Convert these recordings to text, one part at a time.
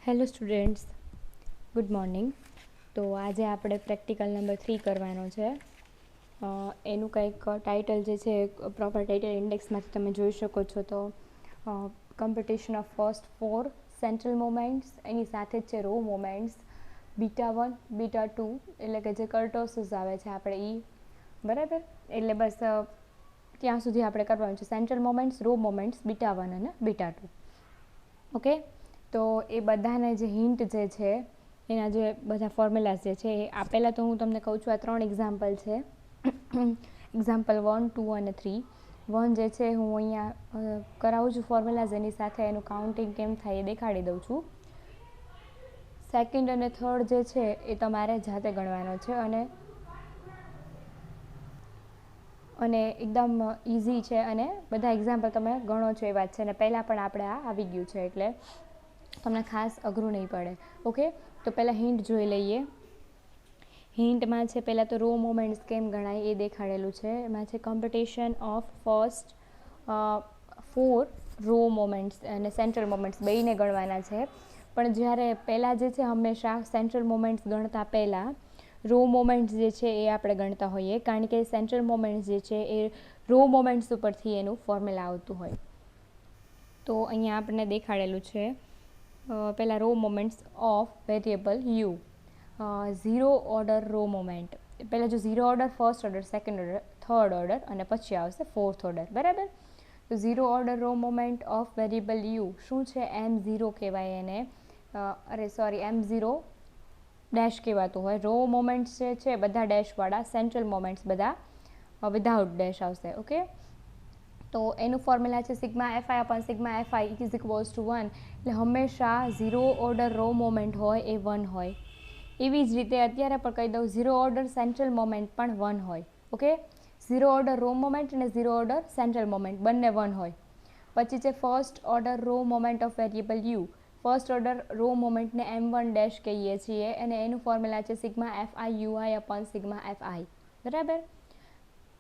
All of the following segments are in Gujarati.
Hello students, good morning. તો આજે આપણે પ્રેક્ટિકલ નંબર 3 કરવાનો છે. એનું કંઈક ટાઇટલ જે છે પ્રોપર ટાઇટલ ઇન્ડેક્સમાંથી તમે જોઈ શકો છો. તો competition of first 4 central moments, એની સાથે જ છે રો મોમેન્ટ્સ β1 β2, એટલે કે જે કર્ટોસિસ આવે છે આપણે બરાબર. એટલે બસ ત્યાં સુધી આપણે કરવાનું છે સેન્ટ્રલ મોમેન્ટ્સ, રો મોમેન્ટ્સ β1 અને β2. ઓકે, તો એ બધાને જે હિન્ટ જે છે એના જે બધા ફોર્મ્યુલાઝ જે છે એ આપેલા તો હું તમને કહું છું. આ 3 એક્ઝામ્પલ છે. એક્ઝામ્પલ 1, 2 અને 3. 1 જે છે હું અહીંયા કરાવું છું ફોર્મ્યુલાઝ, એની સાથે એનું કાઉન્ટિંગ કેમ થાય એ દેખાડી દઉં છું. સેકન્ડ અને થર્ડ જે છે એ તમારે જાતે ગણવાનો છે અને એકદમ ઇઝી છે અને બધા એક્ઝામ્પલ તમે ગણો છો એ વાત છે. અને પહેલાં પણ આપણે આ આવી ગયું છે એટલે તમને ખાસ અઘરું નહીં પડે. ઓકે, તો પહેલાં હિન્ટ જોઈ લઈએ. હિન્ટમાં છે પહેલાં તો રો મોમેન્ટ્સ કેમ ગણાય એ દેખાડેલું છે. એમાં છે competition of first 4 raw moments અને સેન્ટ્રલ મોમેન્ટ્સ બેયને ગણવાના છે. પણ જ્યારે પહેલાં જે છે હંમેશા સેન્ટ્રલ મોમેન્ટ્સ ગણતા પહેલાં રો મોમેન્ટ્સ જે છે એ આપણે ગણતા હોઈએ, કારણ કે સેન્ટ્રલ મોમેન્ટ્સ જે છે એ રો મોમેન્ટ્સ ઉપરથી એનું ફોર્મ્યુલા આવતું હોય. તો અહીંયા આપણને દેખાડેલું છે પહેલાં raw moments of variable u. 0 order raw moment, પહેલાં જો 0 order, first order, second order, third order અને પછી આવશે ફોર્થ ઓર્ડર, બરાબર. તો 0 order raw moment of variable u શું છે? M0 કહેવાય એને. M0 ડેશ કહેવાતું હોય. રો મોમેન્ટ્સ જે છે બધા ડેશવાળા, સેન્ટ્રલ મોમેન્ટ્સ બધા વિધાઉટ ડેશ આવશે. ઓકે, તો એનું ફોર્મ્યુલા છે sigma fi upon sigma FI is equals two 1. એટલે હંમેશા 0 ઓર્ડર રો મોમેન્ટ હોય એ 1 હોય. એવી જ રીતે અત્યારે પણ કહી દઉં, 0 ઓર્ડર સેન્ટ્રલ મોમેન્ટ પણ 1 હોય. ઓકે, 0 ઓર્ડર રો મોમેન્ટ અને 0 ઓર્ડર સેન્ટ્રલ મોમેન્ટ બંને 1 હોય. પછી છે first order raw moment of variable u. First order raw મોમેન્ટને M1 ડેશ કહીએ છીએ અને એનું ફોર્મ્યુલા છે sigma fi ui upon sigma fi, બરાબર.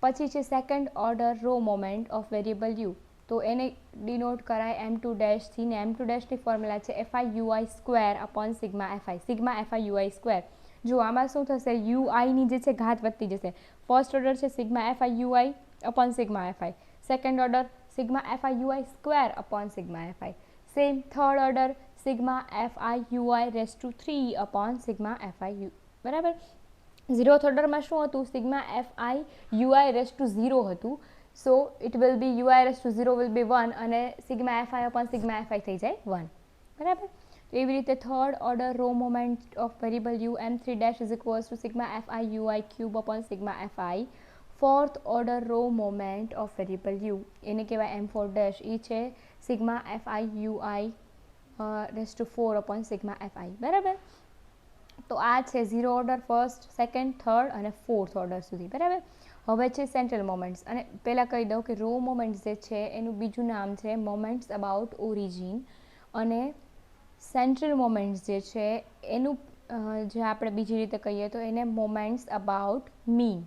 પછી છે second order raw moment of variable u. તો એને ડિનોટ કરાય M2 ડેશથી, ને M2 ડેશની ફોર્મ્યુલા છે fi ui square upon sigma fi, sigma fi ui square. જો આમાં શું થશે, યુઆઈની જે છે ઘાત વધતી જશે. ફર્સ્ટ ઓર્ડર છે sigma fi ui upon sigma fi, second order sigma fi ui square upon sigma fi, same third order sigma fi ui raise to 3 upon sigma fi u, બરાબર. 0th ઓર્ડરમાં શું હતું? Sigma fi ui raise to 0 હતું. So it will be ui raise to 0 will be 1 અને sigma fi upon sigma fi થઈ જાય 1, બરાબર. તો એવી રીતે third order raw moment of variable u M3 dash is equals to sigma fi ui cube upon sigma fi. Fourth order raw moment of variable u એને કહેવાય M4 ડેશ. એ છે sigma fi ui raise to 4 upon sigma fi, બરાબર. તો આ છે 0 ઓર્ડર, ફર્સ્ટ, સેકન્ડ, થર્ડ અને ફોર્થ ઓર્ડર સુધી, બરાબર. હવે છે સેન્ટ્રલ મોમેન્ટ્સ. અને પહેલાં કહી દઉં કે રો મોમેન્ટ્સ જે છે એનું બીજું નામ છે મોમેન્ટ્સ અબાઉટ ઓરિજિન, અને સેન્ટ્રલ મોમેન્ટ્સ જે છે એનું જે આપણે બીજી રીતે કહીએ તો એને મોમેન્ટ્સ અબાઉટ મીન,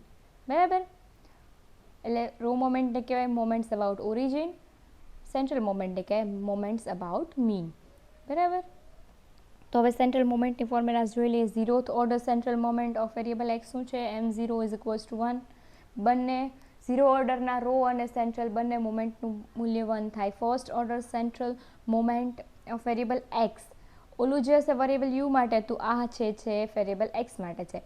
બરાબર. એટલે રો મોમેન્ટને કહેવાય મોમેન્ટ્સ અબાઉટ ઓરિજિન, સેન્ટ્રલ મોમેન્ટને કહેવાય મોમેન્ટ્સ અબાઉટ મીન, બરાબર. તો હવે સેન્ટ્રલ મોમેન્ટની ફોર્મ્યુલાઝ જોઈ લઈએ. 0th order central moment of variable x શું છે? M0 is equals two 1. બંને 0 ઓર્ડરના રો અને સેન્ટ્રલ બંને મોમેન્ટનું મૂલ્ય 1 થાય. First order central moment of variable x, ઓલું જે હશે વેરિયેબલ યુ માટે, તો આ છે વેરિયેબલ એક્સ માટે છે,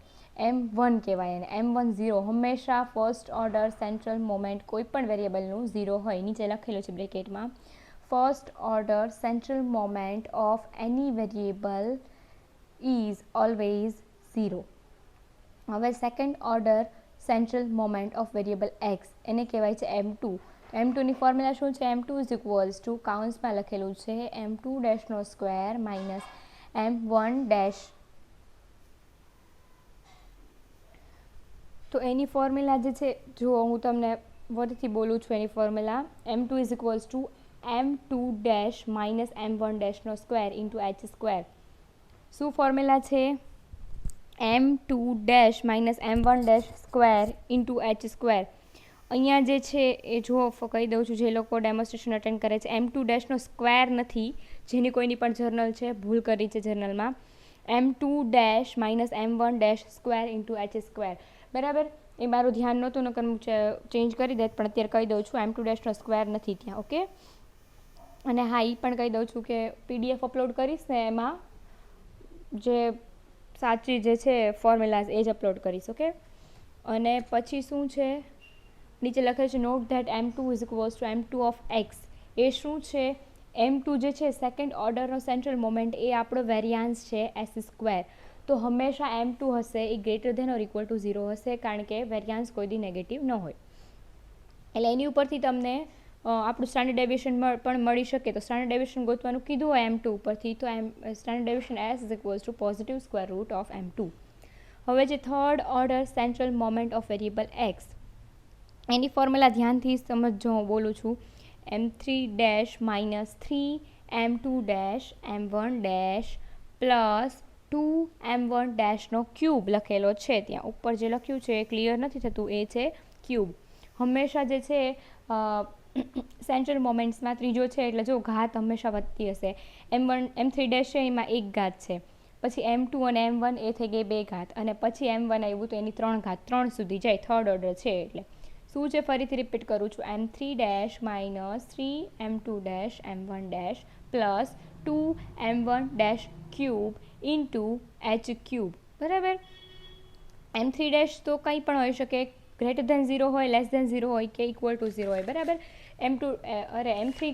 M1 કહેવાય એને. M1 0 હંમેશા ફર્સ્ટ ઓર્ડર સેન્ટ્રલ મોમેન્ટ કોઈ પણ વેરિયેબલનું 0 હોય. નીચે લખેલું છે બ્રેકેટમાં, first order central moment of any variable is always 0. હવે second order central moment of variable x એને કહેવાય છે M2. M2ની ફોર્મ્યુલા શું છે? M2 ઇઝ ઇક્વલ્સ ટુ, કાઉન્સમાં લખેલું છે M2 ડેશનો square minus M1 dash. તો એની ફોર્મ્યુલા જે છે, જો હું તમને ફરીથી બોલું છું એની formula, M2 is equals to M2 dash minus M1 ડેશનો સ્ક્વેર ઇન્ટુ એચ સ્ક્વેર. શું ફોર્મ્યુલા છે? M2 dash minus M1 dash square into H square. અહીંયા જે છે એ જો કહી દઉં છું, જે લોકો ડેમોન્સ્ટ્રેશન અટેન્ડ કરે છે, M2 ડેશનો સ્ક્વેર નથી, જેની કોઈની પણ જર્નલ છે, ભૂલ કરી છે જર્નલમાં, m2 minus m1 square into h square, બરાબર. એ મારું ધ્યાન નહોતું, નકર હું ચેન્જ કરી દેત, પણ અત્યારે કહી દઉં છું m2 સ્ક્વેર નથી ત્યાં. ઓકે. અને હા, એ પણ કહી દઉં છું કે PDF અપલોડ કરીશ ને એમાં જે સાચી જે છે ફોર્મ્યુલાઝ એ જ અપલોડ કરીશ. ઓકે. અને પછી શું છે, નીચે લખે છે note that m2 is equals to m2 of x. એ શું છે, m2 જે છે સેકન્ડ ઓર્ડરનો સેન્ટ્રલ મોમેન્ટ, એ આપણો વેરિયાન્સ છે s સ્ક્વેર. તો હંમેશા m2 હશે એ greater than or equal to 0 હશે, કારણ કે વેરિયાન્સ કોઈ દી નેગેટિવ ન હોય. એટલે એની ઉપરથી તમને આપણું સ્ટાન્ડર્ડ ડેવિએશન પણ મળી શકે. તો સ્ટાન્ડર્ડ ડેવિએશન ગોતવાનું કીધું હોય m2 ઉપરથી, તો standard deviation s is equals two positive square root of m2. હવે જે third order central moment of variable x, any formula ધ્યાનથી સમજજો, હું બોલું છું. m3 minus 3 m2 m1 plus 2m1 નો ક્યુબ લખેલો છે. ત્યાં ઉપર જે લખ્યું છે એ ક્લિયર નથી થતું, એ છે ક્યુબ. હંમેશા જે છે સેન્ટ્રલ મોમેન્ટ્સમાં ત્રીજો છે એટલે જો ઘાત હંમેશા વધતી હશે. m3 છે એમાં એક ઘાત છે, પછી m2 અને m1 એ થઈ ગઈ 2 ઘાત, અને પછી m1 આવ્યું તો એની 3 ઘાત, 3 સુધી જાય, થર્ડ ઓર્ડર છે. એટલે શું છે, ફરીથી રિપીટ કરું છું, m3 minus 3 m2 m1 plus 2m1 cube into h cube, બરાબર. m3 તો કંઈ પણ હોઈ શકે, ગ્રેટર ધેન 0 હોય, લેસ ધેન 0 હોય કે ઇક્વલ ટુ 0 હોય, બરાબર. m3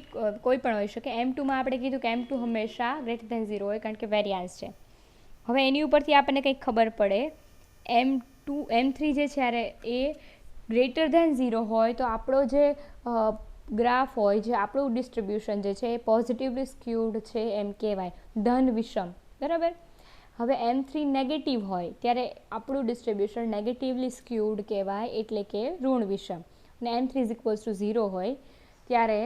કોઈ પણ હોઈ શકે. m2માં આપણે કીધું કે m2 હંમેશા ગ્રેટર ધેન 0 હોય, કારણ કે વેરિયાન્સ છે. હવે એની ઉપરથી આપણને કંઈક ખબર પડે, m3 જે છે એ ગ્રેટર ધેન 0 હોય તો આપણો જે ગ્રાફ હોય, જે આપણું ડિસ્ટ્રીબ્યુશન જે છે એ પોઝિટિવલી સ્ક્યુડ છે એમ કહેવાય, ધન વિષમ, બરાબર. હવે m3 નેગેટિવ હોય ત્યારે આપણું ડિસ્ટ્રીબ્યુશન નેગેટિવલી સ્ક્યુડ કહેવાય, એટલે કે ઋણ વિષમ. અને m3 ઇઝ ઇક્વલ્સ ટુ 0 હોય ત્યારે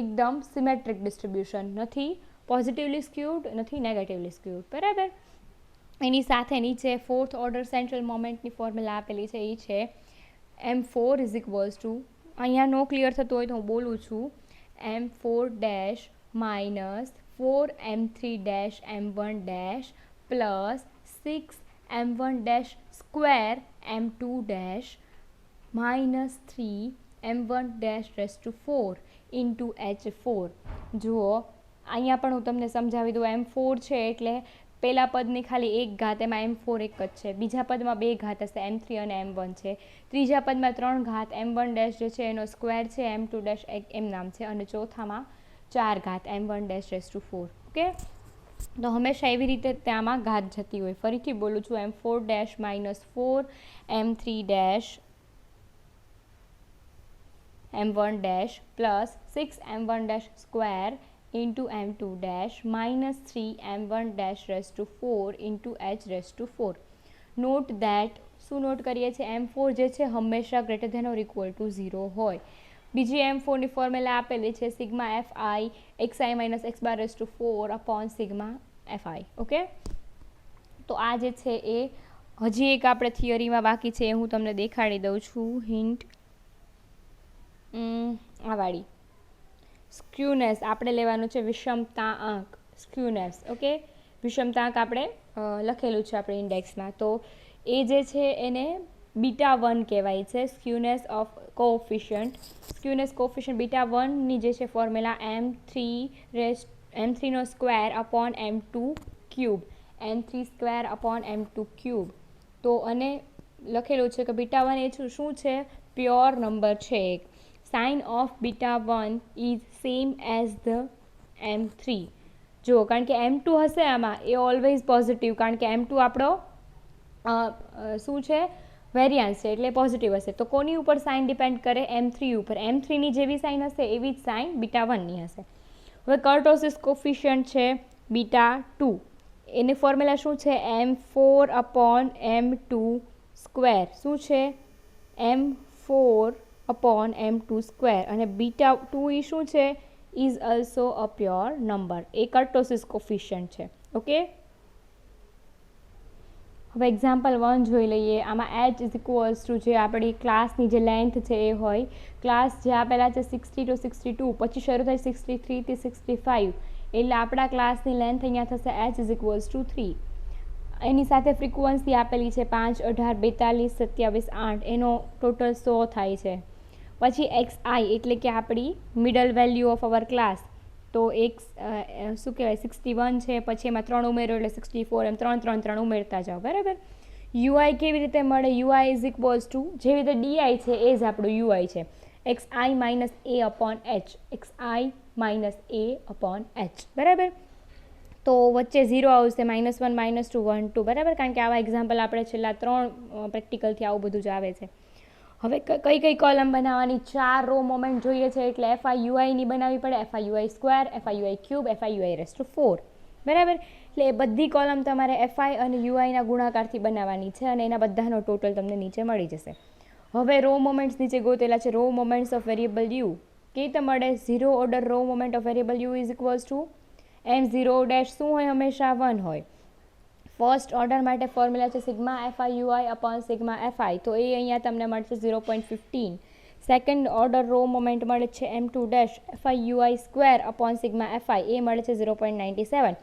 એકદમ સિમેટ્રિક ડિસ્ટ્રીબ્યુશન, નથી પોઝિટિવલી સ્ક્યુડ, નથી નેગેટિવલી સ્ક્યુડ, બરાબર. એની સાથે નીચે ફોર્થ ઓર્ડર સેન્ટ્રલ મોમેન્ટની ફોર્મ્યુલા આપેલી છે, એ છે m4 ઇઝ ઇક્વલ્સ ટુ, અહીંયા નો ક્લિયર થતું હોય તો હું બોલું છું, m4 minus 4m3 m1 plus 6m1 square m2 minus 3m1 into h4. જુઓ, અહીંયા પણ હું તમને સમજાવી દઉં. m4 છે એટલે પહેલા પદની ખાલી એક ઘાત, એમાં m4 એક જ છે. બીજા પદમાં 2 ઘાત હશે, m3 અને m1 છે. ત્રીજા પદમાં 3 ઘાત, m1 જે છે એનો સ્ક્વેર છે, m2 એમ નામ છે, અને ચોથામાં 4 ઘાત, m1 ઓકે. તો હંમેશા એવી રીતે ત્યાંમાં ઘાત જતી હોય. ફરીથી બોલું છું, m4 minus 4 m3 m1 plus 6m1 square into m2 minus 3m1 into h4. Note that, શું નોટ કરીએ છીએ, m4 જે છે હંમેશા greater than or equal to 0 હોય. બીજી m4ની ફોર્મ્યુલા આપેલી છે sigma fi xi minus x bar raise to 4 upon sigma fi. Okay. તો આ જે છે એ હજી એક આપણે થિયરીમાં બાકી છે, એ હું તમને દેખાડી દઉં છું. હિન્ટ આ વાળી સ્ક્યુનેસ આપણે લેવાનું છે, વિષમતાંક સ્ક્યુનેસ. ઓકે. વિષમતાંક આપણે લખેલું છે આપણે ઇન્ડેક્સમાં. તો એ જે છે એને β1 કહેવાય છે, skewness of coefficient. Skewness coefficient β1ની જે છે ફોર્મ્યુલા m3 નો square upon m2 cube, m3 square upon m2 cube. તો અને લખેલું છે કે β1 એ શું છે, પ્યોર નંબર છે એક. Sign of β1 is same as the m3. જો, કારણ કે m2 હશે આમાં એ ઓલવેઝ પોઝિટિવ, કારણ કે m2 આપણો શું છે, વેરિયાન્સ છે, એટલે પોઝિટિવ હશે. તો કોની ઉપર સાઇન ડિપેન્ડ કરે, m3 ઉપર. m3ની જેવી સાઇન હશે એવી જ સાઇન β1ની હશે. હવે કર્ટોસિસ કોફિશિયન્ટ છે β2, એની ફોર્મ્યુલા શું છે, m4 અપોન m2 સ્ક્વેર. શું છે, m4 અપોન m2 સ્ક્વેર. અને β2 એ શું છે, is also a pure number. એ કર્ટોસિસ કોફિશિયન્ટ છે. ઓકે. હવે એક્ઝામ્પલ 1 જોઈ લઈએ. આમાં h ઇઝ ઇક્વલ્સ ટુ જે આપણી ક્લાસની જે લેન્થ છે એ હોય. ક્લાસ જે આપેલા છે 60 to 62, પછી શરૂ થાય 63 થી 65, એટલે આપણા ક્લાસની લેન્થ અહીંયા થશે h ઇઝ ઇક્વલ્સ ટુ 3. એની સાથે ફ્રીક્વન્સી આપેલી છે 5, 18, 42, 27, 8, એનો ટોટલ 100 થાય છે. પછી xi એટલે કે આપણી middle value of our class, તો શું કહેવાય 61 છે, પછી એમાં 3 ઉમેરો એટલે 64, એમ 3 3 3 ઉમેરતા જાઓ, બરાબર. યુઆઈ કેવી રીતે મળે? યુઆઈ ઇઝ ઇક્વલ્સ ટુ જેવી રીતે ડીઆઈ છે એ જ આપણું યુઆઈ છે, xi minus a upon h, xi minus a upon h, બરાબર. તો વચ્ચે 0 આવશે, -1, -2, 1, 2, બરાબર, કારણ કે આવા એક્ઝામ્પલ આપણે છેલ્લા 3 પ્રેક્ટિકલથી આવું બધું જ આવે છે. હવે કઈ કઈ કોલમ બનાવવાની? 4 રો મોમેન્ટ જોઈએ છે, એટલે FIUIની બનાવવી પડે, FIUI², FIUI³, FIUI⁴, બરાબર. એટલે એ બધી કોલમ તમારે FI અને UIના ગુણાકારથી બનાવવાની છે અને એના બધાનો ટોટલ તમને નીચે મળી જશે. હવે રો મોમેન્ટ્સ નીચે ગોતેલા છે. Raw moments of variable u કેવી રીતે મળે? 0 order raw moment of variable u is equals to M0' શું હોય? હંમેશા 1 હોય. ફર્સ્ટ ઓર્ડર માટે ફોર્મ્યુલા છે sigma FIUI upon sigma FI, તો એ અહીંયા તમને મળશે 0.15. સેકન્ડ ઓર્ડર રો મોમેન્ટ મળે છે M2' FIUI² upon sigma FI, એ મળે છે 0.97.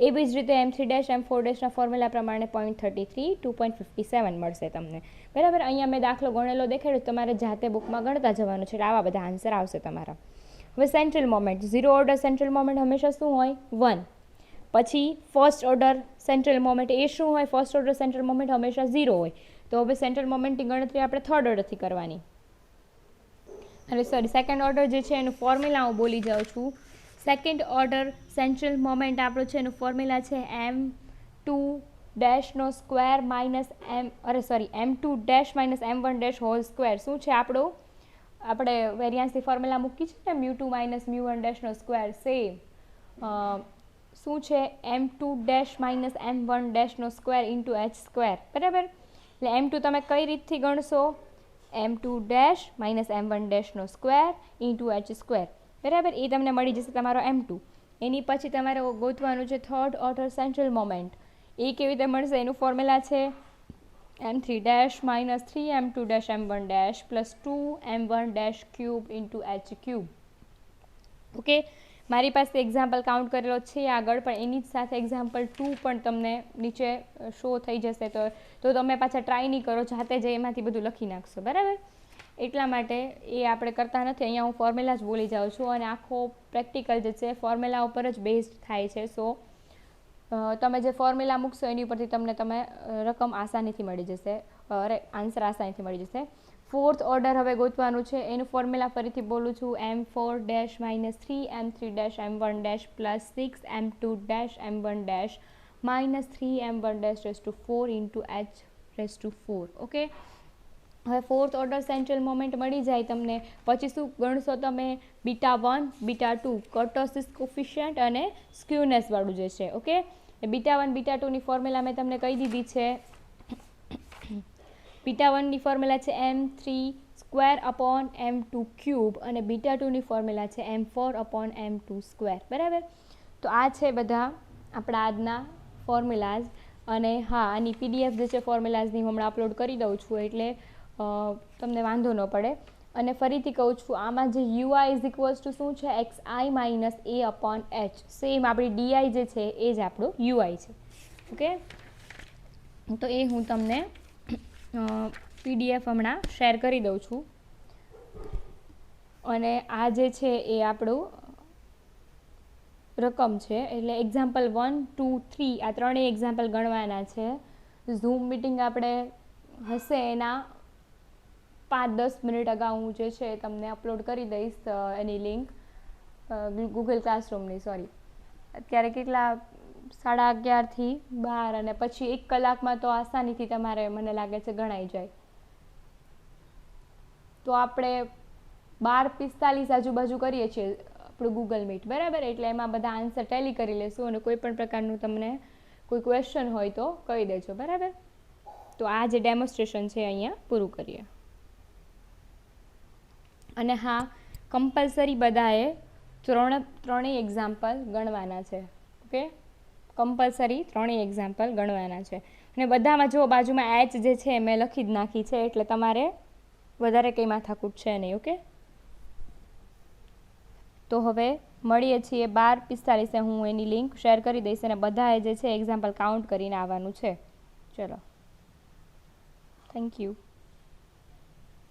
એવી જ રીતે M3' M4' ફોર્મ્યુલા પ્રમાણે 0.33, 2.57 મળશે તમને, બરાબર. અહીંયા મેં દાખલો ગણેલો દેખાડ્યો, તમારે જાતે બુકમાં ગણતા જવાનું છે, એટલે આવા બધા આન્સર આવશે તમારા. હવે central moment, 0 order central moment હંમેશા શું હોય? 1. પછી ફર્સ્ટ ઓર્ડર સેન્ટ્રલ મોમેન્ટ એ શું હોય? ફર્સ્ટ ઓર્ડર સેન્ટ્રલ મોમેન્ટ હંમેશા 0 હોય. તો હવે સેન્ટ્રલ મોમેન્ટની ગણતરી આપણે થર્ડ ઓર્ડરથી કરવાની. અને સેકન્ડ ઓર્ડર જે છે એનું ફોર્મ્યુલા હું બોલી જાઉં છું. સેકન્ડ ઓર્ડર સેન્ટ્રલ મોમેન્ટ આપણો છે એનું ફોર્મ્યુલા છે M2' minus M2' minus M1' whole square. શું છે આપણું? આપણે વેરિયાન્સની ફોર્મ્યુલા મૂકી છે ને, μ2 માઇનસ μ1' સ્ક્વેર, સેમ. શું છે? M2' minus M1' square into h², બરાબર. એટલે M2 તમે કઈ રીતથી ગણશો? M2' minus M1' square into h², બરાબર. એ તમને મળી જશે તમારો M2. એની પછી તમારે ગોતવાનું છે થર્ડ ઓર્ડર સેન્ટ્રલ મોમેન્ટ. એ કેવી રીતે મળશે? એનું ફોર્મ્યુલા છે M3' minus 3M2' M1' plus 2M1' into h³. Okay, મારી પાસે એક્ઝામ્પલ કાઉન્ટ કરેલો છે આગળ, પણ એની જ સાથે એક્ઝામ્પલ 2 પણ તમને નીચે શો થઈ જશે, તો તમે પાછા ટ્રાય નહીં કરો, જાતે જ એમાંથી બધું લખી નાખશો, બરાબર. એટલા માટે એ આપણે કરતા નથી. અહીંયા હું ફોર્મ્યુલા જ બોલી જાઉં છું અને આખો પ્રેક્ટિકલ જે છે ફોર્મ્યુલા ઉપર જ બેઝડ થાય છે. સો તમે જે ફોર્મ્યુલા મૂકશો એની ઉપરથી તમને રકમ આસાનીથી મળી જશે, આન્સર આસાનીથી મળી જશે. ફોર્થ ઓર્ડર હવે ગોતવાનું છે. એનું ફોર્મ્યુલા ફરીથી બોલું છું, M4' minus 3M3' M1' plus 6M2' M1' minus 3M1' into h². Okay, હવે ફોર્થ ઓર્ડર સેન્ટ્રલ મોમેન્ટ મળી જાય તમને, પછી શું ગણશો તમે? β1, β2, કર્ટોસિસ કોફિશિયન્ટ અને સ્ક્યુનેસ વાળું જે છે. ઓકે, β1 β2ની ફોર્મ્યુલા મેં તમને કહી દીધી છે. β1ની ફોર્મ્યુલા છે M3² અપોન M2³ અને β2ની ફોર્મ્યુલા છે M4 અપોન M2², બરાબર. તો આ છે બધા આપણા આજના ફોર્મ્યુલાઝ. અને હા, આની PDF જે છે ફોર્મ્યુલાઝની હું હમણાં અપલોડ કરી દઉં છું, એટલે તમને વાંધો ન પડે. અને ફરીથી કહું છું, આમાં જે UI ઇઝ ઇક્વલ્સ ટુ શું છે? xi minus a upon h. Same આપણી ડીઆઈ જે છે એ જ આપણું UI છે. ઓકે, તો એ હું તમને PDF હમણાં શેર કરી દઉં છું. અને આ જે છે એ આપણું રકમ છે, એટલે એક્ઝામ્પલ 1, 2, 3 આ ત્રણેય એક્ઝામ્પલ ગણવાના છે. ઝૂમ મિટિંગ આપણે હશે એના 5-10 મિનિટ અગાઉ હું જે છે તમને અપલોડ કરી દઈશ એની લિંક, ગૂગલ ક્લાસરૂમની. સોરી, અત્યારે કેટલા 11:30 થી 12, અને પછી 1 કલાકમાં તો આસાનીથી તમારે, મને લાગે છે, ગણાઈ જાય. તો આપણે 12:45 આજુબાજુ કરીએ છીએ આપણું ગૂગલ મીટ, બરાબર. એટલે એમાં બધા આન્સર ટેલી કરી લેશું અને કોઈ પણ પ્રકારનું તમને કોઈ ક્વેશ્ચન હોય તો કહી દેજો, બરાબર. તો આ જે ડેમોન્સ્ટ્રેશન છે અહીંયા પૂરું કરીએ. અને હા, કમ્પલસરી બધાએ ત્રણેય એક્ઝામ્પલ ગણવાના છે. ઓકે, કમ્પલસરી ત્રણેય એક્ઝામ્પલ ગણવાના છે. અને બધામાં જો બાજુમાં એચ જે છે મેં લખી જ નાખી છે, એટલે તમારે વધારે કંઈ માથાકૂટ છે નહીં. ઓકે, તો તો હવે મળીએ છીએ 12:45 હું એની લિંક શેર કરી દઈશ અને બધાએ જે છે એક્ઝામ્પલ કાઉન્ટ કરીને આવવાનું છે. ચલો, થેન્ક યુ.